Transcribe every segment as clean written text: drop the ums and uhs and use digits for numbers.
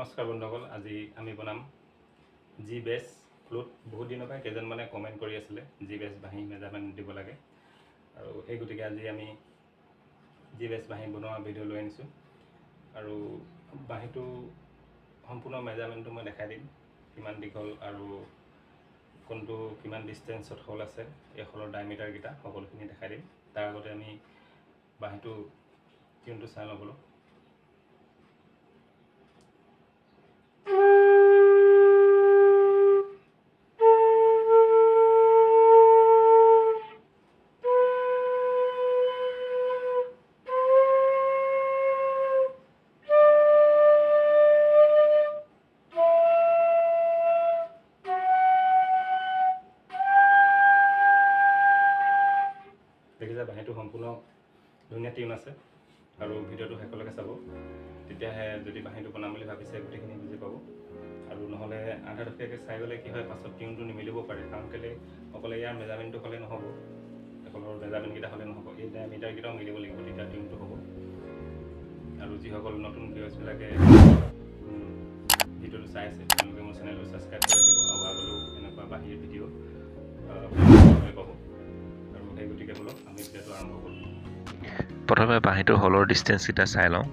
নমস্কাৰ বন্ধুসকল, আজি আমি বনাম জি বেছ ফ্লুট। বহুত দিনৰ পৰা কেইজনমানে কমেণ্ট কৰি আছিলে জি বেছ বাঁহী মেজাৰমেণ্ট দিব লাগে, আৰু সেই গতিকে আজি আমি জি বেছ বাঁহী বনোৱা ভিডিঅ' লৈ আনিছোঁ। আৰু বাঁহীটো সম্পূৰ্ণ মেজাৰমেণ্টটো মই দেখাই দিম, কিমান দীঘল আৰু কোনটো কিমান ডিষ্টেঞ্চত হ'ল আছে, এই হলৰ ডায়মিটাৰকেইটা সকলোখিনি দেখাই দিম। তাৰ আগতে আমি বাঁহীটো টিউনটো চাই ল'ব লাগিব। দেখিছে বাঁহীটো সম্পূৰ্ণ ধুনীয়া টিউন আছে, আৰু ভিডিঅ'টো শেষলৈকে চাব, তেতিয়াহে যদি বাঁহীটো বনাম বুলি ভাবিছে গোটেইখিনি বুজি পাব। আৰু নহ'লে আধা দুখীয়াকৈ চাই গ'লে কি হয়, পাছত টিউনটো নিমিলিব পাৰে। কাৰণ কেলৈ অকলে ইয়াৰ মেজাৰমেণ্টটো হ'লে নহ'ব, সকলৰ মেজাৰমেণ্টকেইটা হ'লে নহ'ব, এই ডায়মিটাৰকেইটাও মিলিব লাগিব, তেতিয়া টিউনটো হ'ব। আৰু যিসকল নতুন ভিউৱাৰ্ছবিলাকে ভিডিঅ'টো চাই আছে তেওঁলোকে মোৰ চেনেলটো ছাবস্ক্ৰাইব কৰি দিব, আৰু আগলৈও এনেকুৱা বাঁহীৰ ভিডিঅ' পাব। আৰু সেই গতিকে বলক আমি ভিডিঅ'টো আৰম্ভ কৰোঁ। প্ৰথমে বাঁহীটোৰ হলৰ ডিষ্টেঞ্চকেইটা চাই লওঁ।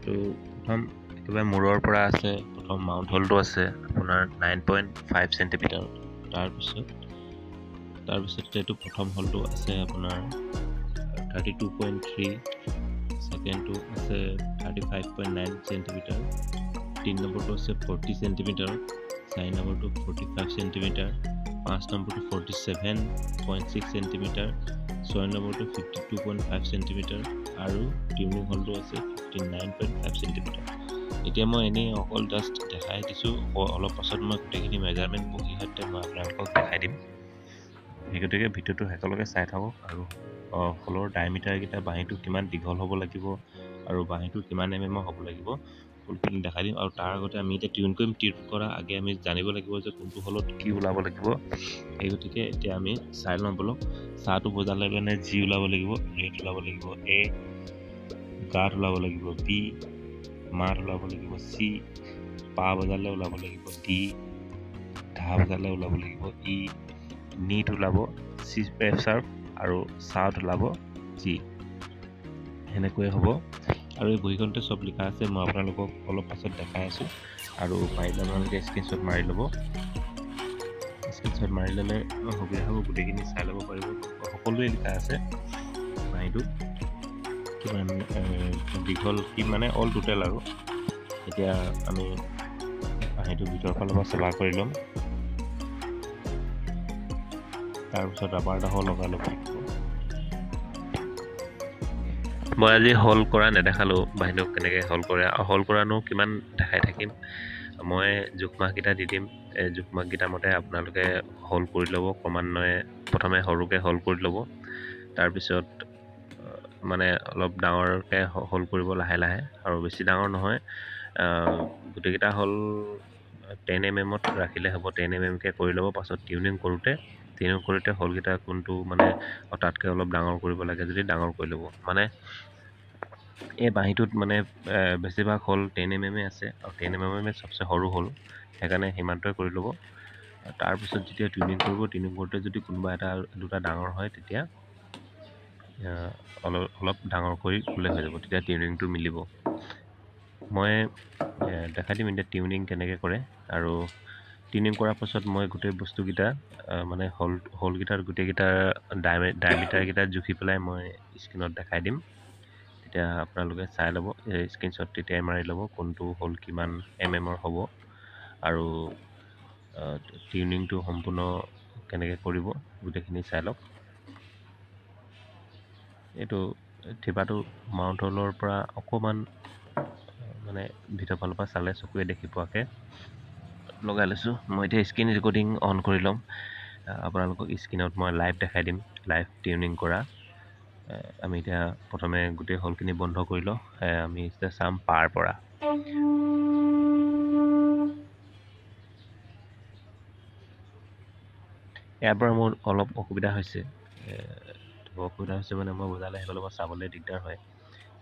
তো প্ৰথম একেবাৰে মূৰৰ পৰা আছে, প্ৰথম মাউণ্ট হলটো আছে আপোনাৰ 9.5 চেণ্টিমিটাৰ। তাৰপিছত এইটো প্ৰথম হলটো আছে আপোনাৰ 32.3, ছেকেণ্ডটো আছে 35.9 চেণ্টিমিটাৰ, 3 নম্বৰটো আছে 40 চেণ্টিমিটাৰ, 4 নম্বৰটো 45 চেণ্টিমিটাৰ, 5 নম্বৰটো 47.6 চেণ্টিমিটাৰ, 6 নম্বৰটো 52.5 চেণ্টিমিটাৰ, আৰু টিউনিং হলটো আছে 59.5 চেণ্টিমিটাৰ। এতিয়া মই এনেই অকল জাষ্ট দেখাই দিছোঁ, অলপ পাছত মই গোটেইখিনি মেজাৰমেণ্ট বহি সৈতে মই আপোনালোকক দেখাই দিম। সেই গতিকে ভিডিঅ'টো শেষলৈকে চাই থাকক। আৰু হলৰ ডায়মিটাৰকেইটা, বাঁহীটো কিমান দীঘল হ'ব লাগিব আৰু বাঁহীটো কিমান এমএমৰ হ'ব লাগিব, সকলোখিনি দেখাই দিম। আৰু তাৰ আগতে আমি এতিয়া টিউন কৰিম, টিউন কৰা আগে আমি জানিব লাগিব যে কোনটো হলত কি ওলাব লাগিব। সেই গতিকে এতিয়া আমি চাই লওঁ বলক। চাহটো বজালে মানে জি ওলাব লাগিব, ৰেড ওলাব লাগিব, এ গাত ওলাব লাগিব, বি মাত ওলাব লাগিব, চি পা বজালে ওলাব লাগিব, ডি ধা বজালে ওলাব লাগিব, ই নিট ওলাব, চি এফ চাৰ্প, আৰু চাউথ ওলাব জি। সেনেকৈয়ে হ'ব। আৰু এই বহীখনতে চব লিখা আছে, মই আপোনালোকক অলপ পাছত দেখাই আছোঁ। আৰু পাৰিলে আপোনালোকে স্ক্ৰীনশ্বট মাৰি ল'ব। স্ক্ৰীনশ্বট মাৰি ল'লে সুবিধা হ'ব, গোটেইখিনি চাই ল'ব পাৰিব। সকলোৱে লিখা আছে বাঁহীটো কিমান দীঘল, কি মানে অল টোটেল। আৰু এতিয়া আমি বাঁহীটো ভিতৰৰ ফালৰ পৰা চলা কৰি ল'ম। তাৰপিছত ৰাবাৰ এডাল লগাই ল'ব লাগিব। মই আজি হল কৰা নেদেখালোঁ, বাঁহীটো কেনেকৈ হল কৰে, হল কৰানো কিমান দেখাই থাকিম। মই জোখমাখকেইটা দি দিম, এই জোখমাখকেইটা মতে আপোনালোকে হল কৰি ল'ব ক্ৰমান্বয়ে। প্ৰথমে সৰুকৈ হল কৰি ল'ব, তাৰপিছত মানে অলপ ডাঙৰকৈ হল কৰিব লাহে লাহে, আৰু বেছি ডাঙৰ নহয়। গোটেইকেইটা হল 10 mm ৰাখিলে হ'ব, 10 mmকৈ কৰি ল'ব। পাছত টিউনিং কৰোঁতে হলকেইটা কোনটো মানে তাতকৈ অলপ ডাঙৰ কৰিব লাগে যদি ডাঙৰ কৰি ল'ব। মানে এই বাঁহীটোত মানে বেছিভাগ হল 10 mm আছে, আৰু 10 mm চবচে সৰু হল, সেইকাৰণে সিমানটোৱে কৰি ল'ব। তাৰপিছত যেতিয়া টিউনিং কৰিব, টিউনিং কৰোঁতে যদি কোনোবা এটা দুটা ডাঙৰ হয়, তেতিয়া অলপ ডাঙৰ কৰি ল'লে হৈ যাব, তেতিয়া টিউনিংটো মিলিব। মই দেখাই দিম এতিয়া টিউনিং কেনেকৈ কৰে। আৰু টিউনিং কৰাৰ পাছত মই গোটেই বস্তুকেইটা মানে হলকেইটাৰ গোটেইকেইটা ডায়মিটাৰকেইটা জুখি পেলাই মই স্ক্ৰীণত দেখাই দিম। তেতিয়া আপোনালোকে চাই ল'ব, স্ক্ৰীনশ্বট তেতিয়াই মাৰি ল'ব কোনটো হল কিমান এমএমৰ হ'ব, আৰু টিউনিংটো সম্পূৰ্ণ কেনেকৈ কৰিব গোটেইখিনি চাই লওক। এইটো ঠিপাটো মাউণ্ট হলৰ পৰা অকণমান মানে ভিতৰ ফালৰ পৰা চালে চকুৱে দেখি পোৱাকৈ লগাই লৈছোঁ। মই এতিয়া স্ক্ৰীন ৰেকৰ্ডিং অন কৰি ল'ম, আপোনালোকক স্ক্ৰীণত মই লাইভ দেখাই দিম, লাইভ টিউনিং কৰা। আমি এতিয়া প্ৰথমে গোটেই হলখিনি বন্ধ কৰি লওঁ, আমি এতিয়া চাম পাৰ পৰা। ইয়াৰ পৰা মোৰ অলপ অসুবিধা হৈছে, মানে মই বজালে সেইফালৰ পৰা চাবলৈ দিগদাৰ হয়।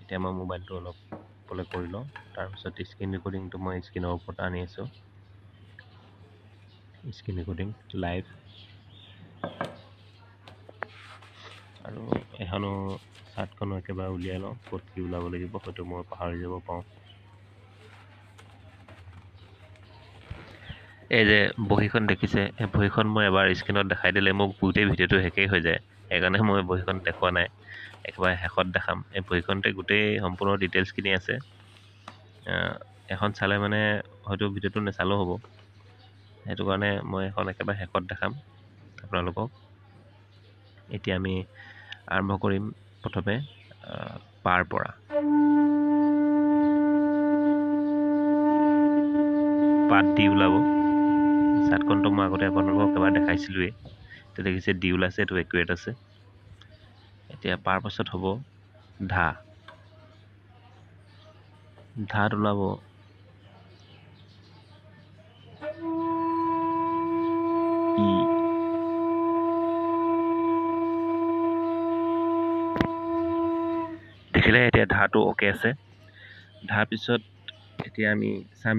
এতিয়া মই মোবাইলটো অলপ ওপৰলৈ কৰি লওঁ। তাৰপিছত স্ক্ৰীন ৰেকৰ্ডিংটো মই স্ক্ৰীনৰ ওপৰত আনি আছোঁ। Screen recording live. আৰু এখনো চাৰ্টখনো একেবাৰে উলিয়াই লওঁ, ক'ত কি ওলাব লাগিব হয়তো মই পাহৰি যাব পাৰোঁ। এই যে বহীখন দেখিছে, এই বহীখন মই এবাৰ স্ক্ৰীনত দেখাই দিলে মোক গোটেই ভিডিঅ'টো শেষেই হৈ যায়। সেইকাৰণে মই বহীখন দেখুওৱা নাই, একেবাৰে শেষত দেখাম। এই বহীখনতে গোটেই সম্পূৰ্ণ ডিটেইলছখিনি আছে। এখন চালে মানে হয়তো ভিডিঅ'টো নেচালেও হ'ব, সেইটো কাৰণে মই এখন একেবাৰে শেষত দেখাম আপোনালোকক। এতিয়া আমি আৰম্ভ কৰিম প্ৰথমে পাৰ পৰা। পাত দি ওলাব। চাৰ্টখনটো মই আগতে আপোনালোকক এবাৰ দেখাইছিলোঁৱেই। এতিয়া দেখিছে ডি ওলাইছে, এইটো একুৰেট আছে। এতিয়া পাৰ পাছত হ'ব ধা। ধাত ওলাব ই। দেখিলে এতিয়া ধাটো অ'কে আছে। ধাৰ পিছত এতিয়া আমি চাম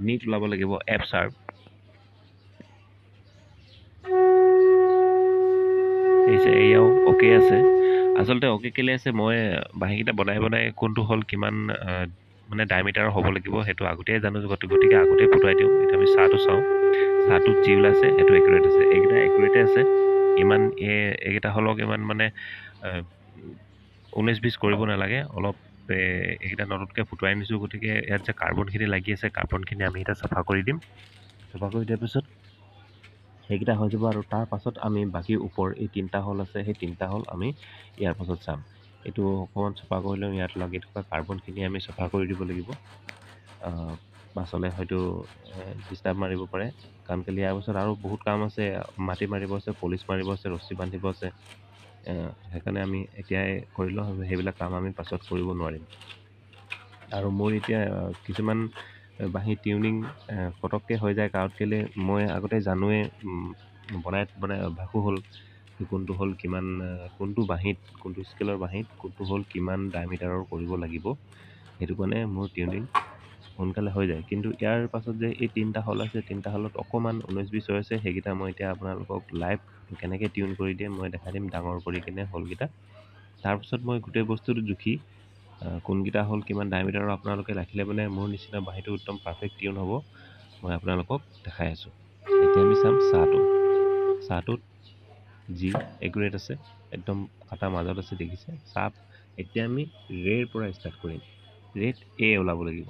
নিত ওলাব লাগিব এফ চাৰ্প। এয়াও অ'কে আছে। আচলতে অ'কে কেলে আছে, মই বাঁহীকেইটা বনাই কোনটো হ'ল কিমান মানে ডায়মিটাৰৰ হ'ব লাগিব সেইটো আগতেই জানো, গতিকে আগতেই ফুটুৱাই দিওঁ। এতিয়া আমি চাহটো চাওঁ, চাহটোত যি ওলাইছে সেইটো একুৰেট আছে। এইকেইটা একুৰেটে আছে। ইমান এইকেইটা হ'লক ইমান মানে 19-20 কৰিব নালাগে। অলপ এইকেইটা নতুনকৈ ফুটুৱাই নিছোঁ, গতিকে ইয়াত যে কাৰ্বনখিনি লাগি আছে, কাৰ্বনখিনি আমি এতিয়া চাফা কৰি দিম। চাফা কৰি দিয়াৰ পিছত সেইকেইটা হৈ যাব। আৰু তাৰ পাছত আমি বাকী ওপৰ এই 3টা হ'ল আছে, সেই 3টা হ'ল আমি ইয়াৰ পাছত চাম। এইটো অকণমান চাফা কৰি লওঁ। ইয়াত লাগি থকা কাৰ্বনখিনি আমি চাফা কৰি দিব লাগিব। পাছলৈ হয়তো ডিষ্টাৰ্ব মাৰিব পাৰে, কাৰণ কেলৈ ইয়াৰ পাছত আৰু বহুত কাম আছে। মাটি মাৰিব আছে, পলিচ মাৰিব আছে, ৰছী বান্ধিব আছে। সেইকাৰণে আমি এতিয়াই কৰি লওঁ, সেইবিলাক কাম আমি পাছত কৰিব নোৱাৰিম। আৰু মোৰ এতিয়া কিছুমান বাঁহী টিউনিং পটককৈ হৈ যায়, কাৰণ কেলৈ মই আগতে জানোৱেই, বনাই অভ্যাসো হ'ল কোনটো হ'ল কিমান, কোনটো বাঁহীত কোনটো স্কেলৰ বাঁহীত কোনটো হ'ল কিমান ডায়মিটাৰৰ কৰিব লাগিব। সেইটো কাৰণে মোৰ টিউনিং সোনকালে হৈ যায়। কিন্তু ইয়াৰ পাছত যে এই 3টা হ'ল আছে, 3টা হ'লত অকণমান 19-20 হৈ আছে। সেইকেইটা মই এতিয়া আপোনালোকক লাইভ কেনেকৈ টিউন কৰি দিয়ে মই দেখাই দিম, ডাঙৰ কৰি কিনে হ'লকেইটা। তাৰপিছত মই গোটেই বস্তুটো জুখি কোনকেইটা হ'ল কিমান ডায়মিটাৰৰ আপোনালোকে ৰাখিলে মানে মোৰ নিচিনা বাঁহীটো একদম পাৰফেক্ট টিউন হ'ব, মই আপোনালোকক দেখাই আছোঁ। এতিয়া আমি চাম চাহটোত যি একুৰেট আছে, একদম কাটা মাজত আছে, দেখিছে চাপ। এতিয়া আমি ৰেৰ পৰা ষ্টাৰ্ট কৰিম। ৰেত এ ওলাব লাগিব।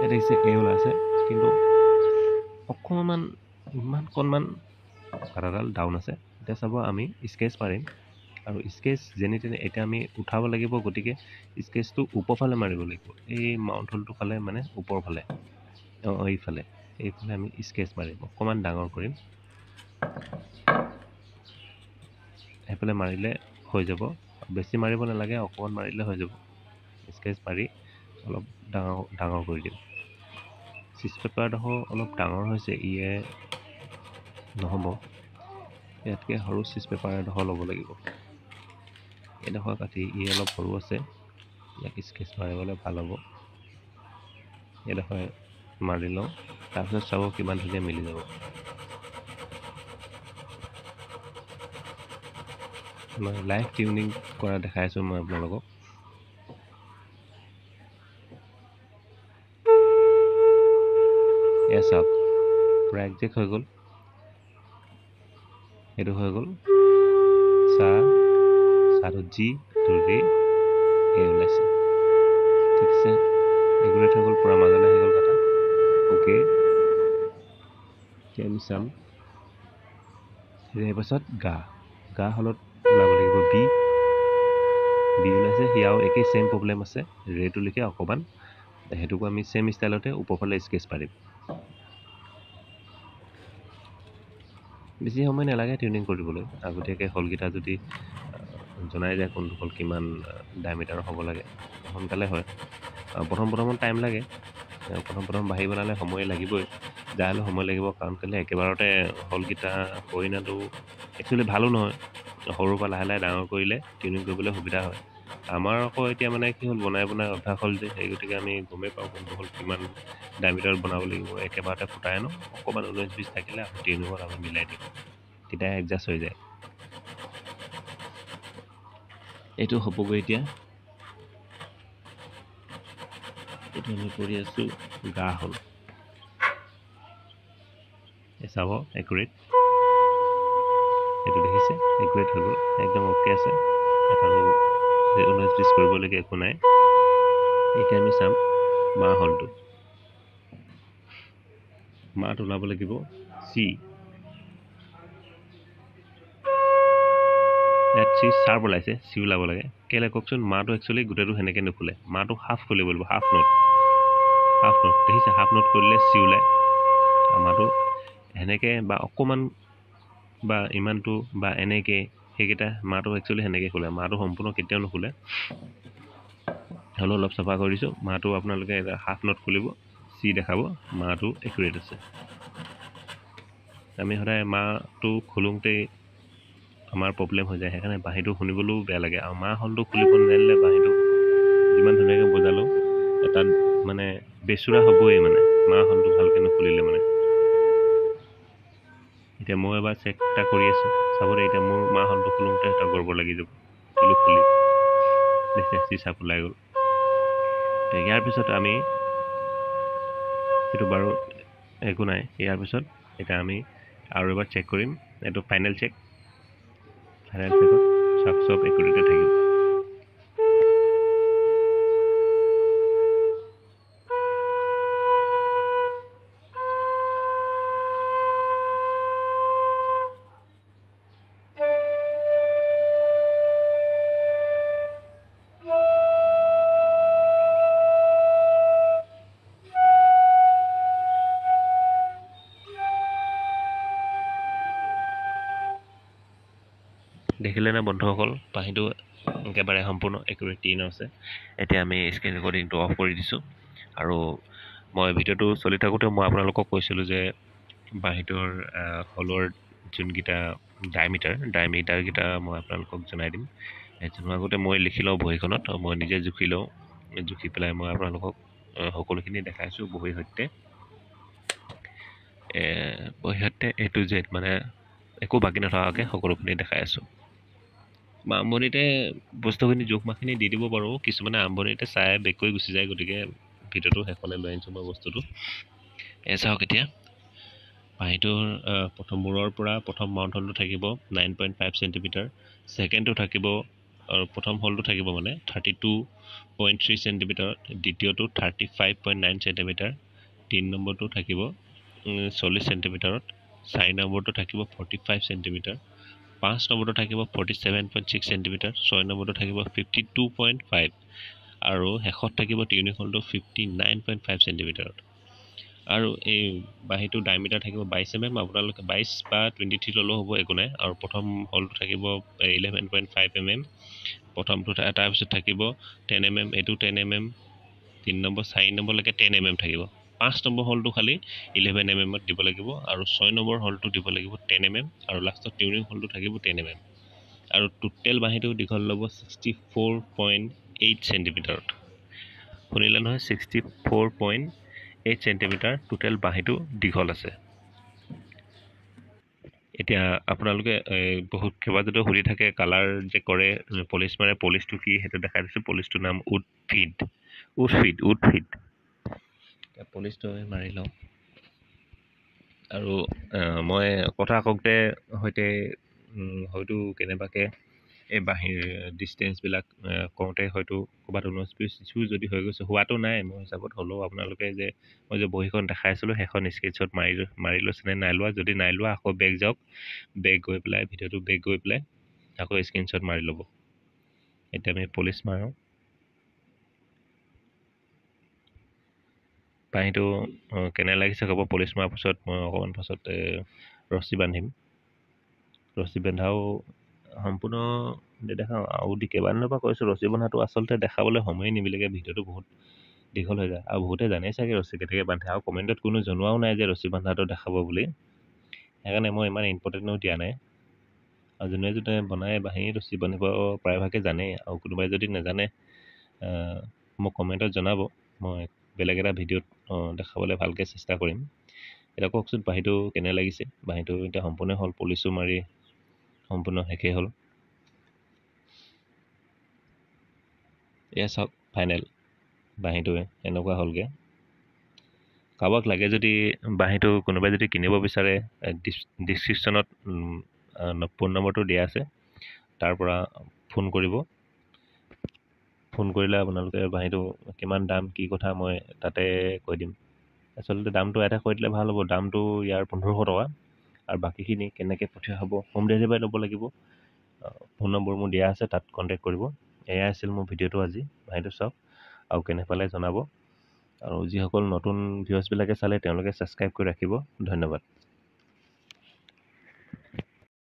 দেখিছে এ ওলাইছে, কিন্তু অকণমান ইমানকণমান কাটাডাল ডাউন আছে। এতিয়া চাব আমি স্কেচ মাৰিম, আৰু স্কেচ যেনে তেনে এতিয়া আমি উঠাব লাগিব, গতিকে স্কেচটো ওপৰফালে মাৰিব লাগিব। এই মাউণ্ট হোলটোৰ ফালে মানে ওপৰ ফালে, এইফালে আমি স্কেচ মাৰিম। অকণমান ডাঙৰ কৰিম, সেইফালে মাৰিলে হৈ যাব। বেছি মাৰিব নালাগে, অকণমান মাৰিলে হৈ যাব। স্কেচ মাৰি অলপ ডাঙৰ কৰি দিম। চিজ পেপাৰডোখৰ অলপ ডাঙৰ হৈছে, ইয়ে নহ'ব, ইয়াতকৈ সৰু চিজ পেপাৰ এডোখৰ ল'ব লাগিব। এইডোখৰ কাটি ই অলপ সৰু আছে, ইয়াক স্কেচ মাৰিবলৈ ভাল হ'ব। এইডোখৰ মাৰি লওঁ, তাৰপিছত চাব কিমান ধুনীয়া মিলি যাব। মই লাইভ টিউনিং কৰা দেখাই আছোঁ মই আপোনালোকক। এয়া চাওক, পূৰা একজেক্ট হৈ গ'ল। এইটো হৈ গ'ল চাহটোত জি, ৰে এ ওলাইছে, ঠিক আছে। একুৰেট হৈ গ'ল, পূৰা মাজলৈ হৈ গ'ল কাটা, অ'কে। এতিয়া আমি চাম ৰে পাছত গা হলত ওলাব লাগিব বি ওলাইছে। সেয়াও একেই ছেইম প্ৰব্লেম আছে, ৰেটো লিখে অকণমান, সেইটোকো আমি ছেইম ষ্টাইলতে ওপৰফালে স্কেচ মাৰিম। বেছি সময় নালাগে টিউনিং কৰিবলৈ। আগতীয়াকৈ হ'লকেইটা যদি জনাই যায় কোনটো হ'ল কিমান ডায়মিটাৰৰ হ'ব লাগে, সোনকালে হয়। প্ৰথম টাইম লাগে, প্ৰথম বাঢ়ি বনালে সময় লাগিবই, যাই হ'লেও সময় লাগিব। কাৰণ কেলৈ একেবাৰতে হ'লকেইটা কৰিনাটো একচুৱেলি ভালো নহয়। সৰুৰ পৰা লাহে লাহে ডাঙৰ কৰিলে টিউনিং কৰিবলৈ সুবিধা হয়। আমাৰ আকৌ এতিয়া মানে কি হ'ল বনাই অভ্যাস হ'ল যে সেই গতিকে আমি গমেই পাওঁ কোনটো হ'ল কিমান ডায়মিটাৰত বনাব লাগিব একেবাৰতে ফুটাই আনো অকণমান 19-20 থাকিলে আকৌ টিউনিঙত আমি মিলাই দিওঁ তেতিয়া এডজাষ্ট হৈ যায় এইটো হ'বগৈ এতিয়া এইটো আমি কৰি আছোঁ গা হ'ল চাব একুৰেট এইটো দেখিছে একুৰেট হৈ গ'ল একদম অ'কে আছে আৰু 19-20 কৰিবলগীয়া একো নাই এতিয়া আমি চাম মাহ হলটো মাত ওলাব লাগিব চি ইয়াত চি চাৰ্প ওলাইছে চি ওলাব লাগে কেলে কওকচোন মাহটো একচুৱেলি গোটেইটো সেনেকৈ নুখোলে মাহটো হাফ খুলিব লাগিব হাফ নোট দেখিছে হাফ নোট কৰিলে চি ওলায় আমাৰটো সেনেকৈ বা অকণমান বা ইমানটো বা এনেকৈ সেইকেইটা মাহটো একচুৱেলি সেনেকৈ খোলে মাহটো সম্পূৰ্ণ কেতিয়াও নুখোলে হ'লেও অলপ চাফা কৰি দিছোঁ মাহটো আপোনালোকে এটা হাফ নোট খুলিব চি দেখাব মাহটো একুৰেট আছে আমি সদায় মাহটো খোলোঁতেই আমাৰ প্ৰব্লেম হৈ যায় সেইকাৰণে বাঁহীটো শুনিবলৈও বেয়া লাগে আৰু মাহ হলটো খুলিব নাজানিলে বাঁহীটো যিমান ধুনীয়াকৈ বজালেও তাত মানে বেচুৰা হ'বই মানে মাহ হলটো ভালকৈ নুখুলিলে মানে এতিয়া মই এবাৰ চেক এটা কৰি আছোঁ চাব দেই এতিয়া মোৰ মাহ হলটো খোলোঁতে এটা গড়বড় লাগি যাব কিলো খুলি দেখিছে চিচাপ ওলাই গ'ল ইয়াৰ পিছত আমি এইটো বাৰু একো নাই ইয়াৰ পিছত এতিয়া আমি আৰু এবাৰ চেক কৰিম এইটো ফাইনেল চেকত চব একুৰেটে থাকিব দেখিলে নে বন্ধুসকল বাঁহীটো একেবাৰে সম্পূৰ্ণ একুৰেট টিন আছে এতিয়া আমি স্ক্ৰীন ৰেকৰ্ডিংটো অফ কৰি দিছোঁ আৰু মই ভিডিঅ'টো চলি থাকোঁতে মই আপোনালোকক কৈছিলোঁ যে বাঁহীটোৰ হলৰ যোনকেইটা ডায়মিটাৰকেইটা মই আপোনালোকক জনাই দিম জনোৱাৰ আগতে মই লিখি লওঁ বহীখনত মই নিজে জুখি লওঁ জুখি পেলাই মই আপোনালোকক সকলোখিনি দেখাইছোঁ বহীৰ সৈতে A to Z মানে একো বাকী নথকাকৈ সকলোখিনি দেখাই আছোঁ আৰম্ভণিতে বস্তুখিনি জোখমাখিনি দি দিব পাৰোঁ কিছুমানে আৰম্ভণিতে চাই বেক কৰি গুচি যায় গতিকে ভিডিঅ'টো শেষলৈ লৈ আনিছোঁ মই বস্তুটো চাওক এতিয়া বাঁহীটোৰ মূৰৰ পৰা প্ৰথম মাউণ্ট হলটো থাকিব 9.5 চেণ্টিমিটাৰ ছেকেণ্ডটো থাকিব আৰু প্ৰথম হলটো থাকিব মানে 32.3 চেণ্টিমিটাৰ দ্বিতীয়টো 35.9 চেণ্টিমিটাৰ 3 নম্বৰটো থাকিব 40 চেণ্টিমিটাৰত 4 নম্বৰটো থাকিব 45 চেণ্টিমিটাৰ 5 নম্বৰটো থাকিব 47.6 চেণ্টিমিটাৰ 6 নম্বৰটো থাকিব 52.5 আৰু শেষত থাকিব টিউনিং হলটো 59.5 চেণ্টিমিটাৰত আৰু এই বাঁহীটো ডায়মিটাৰ থাকিব 22 mm আপোনালোকে 22 বা 23 ল'লেও হ'ব একো নাই আৰু প্ৰথম হলটো থাকিব 11.5 mm প্ৰথমটো তাৰপিছত থাকিব 10 mm এইটো 10 mm 3 নম্বৰ 4 নম্বৰলৈকে 10 mm থাকিব 5 নম্বৰ হলটো খালি 11 mm দিব লাগিব আৰু 6 নম্বৰ হলটো দিব লাগিব 10 mm আৰু লাষ্টত টিউনিং হলটো থাকিব 10 mm আৰু টোটেল বাঁহীটো দীঘল ল'ব 64.8 চেণ্টিমিটাৰত শুনিলে নহয় 64.8 চেণ্টিমিটাৰ টোটেল বাঁহীটো দীঘল আছে এতিয়া আপোনালোকে বহুত কেইবাজনো সুধি থাকে কালাৰ যে কৰে পলিচ মাৰে পলিচটো কি সেইটো দেখাই দিছোঁ পলিচটোৰ নাম উডফিড পলিচটো মাৰি লওঁ আৰু মই কথা কওঁতে হয়তো কেনেবাকৈ এই বাঁহীৰ ডিষ্টেঞ্চবিলাক কওঁতে হয়তো ক'ৰবাত 19-20 যদি হৈ গৈছে হোৱাটো নাই মোৰ হিচাপত হ'লেও আপোনালোকে যে মই যে বহীখন দেখাইছিলোঁ সেইখন স্ক্ৰীনশ্বট মাৰি লৈছেনে নাই লোৱা যদি নাই লোৱা আকৌ বেক যাওক বেক গৈ পেলাই ভিডিঅ'টো বেক গৈ পেলাই আকৌ স্ক্ৰীনশ্বট মাৰি ল'ব এতিয়া আমি পলিচ মাৰোঁ বাঁহীটো কেনে লাগিছে ক'ব পলিচ মৰাৰ পাছত মই অকণমান পাছত ৰছী বান্ধিম ৰছী বন্ধাও সম্পূৰ্ণ নেদেখাওঁ আৰু কেইবাদিনৰ পৰা কৈছোঁ ৰছী বন্ধাটো আচলতে দেখাবলৈ সময়ে নিমিলেগৈ ভিডিঅ'টো বহুত দীঘল হৈ যায় আৰু বহুতে জানেই চাগে ৰছী কেনেকৈ বান্ধে আৰু কমেণ্টত কোনো জনোৱাও নাই যে ৰছী বন্ধাটো দেখাব বুলি সেইকাৰণে মই ইমান ইম্পৰ্টেণ্টো দিয়া নাই আৰু যোনে বনাই বাঁহী ৰছী বান্ধিব প্ৰায়ভাগে জানেই, আৰু কোনোবাই যদি নাজানে মোক কমেণ্টত জনাব, মই বেলেগ এটা ভিডিঅ'ত দেখাবলৈ ভালকৈ চেষ্টা কৰিম। এতিয়া কওকচোন বাঁহীটো কেনে লাগিছে। বাঁহীটো এতিয়া সম্পূৰ্ণ হ'ল, পলিচো মাৰি সম্পূৰ্ণ শেষেই হ'ল। এয়া চাওক ফাইনেল বাঁহীটো এনেকুৱা হ'লগৈ। কাৰোবাক লাগে যদি বাঁহীটো কোনোবাই যদি কিনিব বিচাৰে, ডিছক্ৰিপশ্যনত ফোন নম্বৰটো দিয়া আছে, তাৰ পৰা ফোন কৰিব। ফোন কৰিলে আপোনালোকে বাঁহীটো কিমান দাম কি কথা মই তাতে কৈ দিম। আচলতে দামটো এটা কৈ দিলে ভাল হ'ব। দামটো ইয়াৰ 1500 টকা, আৰু বাকীখিনি কেনেকৈ পঠিওৱা হ'ব, হোম ডেলিভাৰী ল'ব লাগিব। ফোন নম্বৰ মোৰ দিয়া আছে, তাত কণ্টেক্ট কৰিব। এয়াই আছিল মোৰ ভিডিঅ'টো আজি। বাঁহীটো চাওক আৰু কেনে পালে জনাব। আৰু যিসকল নতুন ভিউৱাৰ্ছবিলাকে চালে তেওঁলোকে ছাবস্ক্ৰাইব কৰি ৰাখিব। ধন্যবাদ।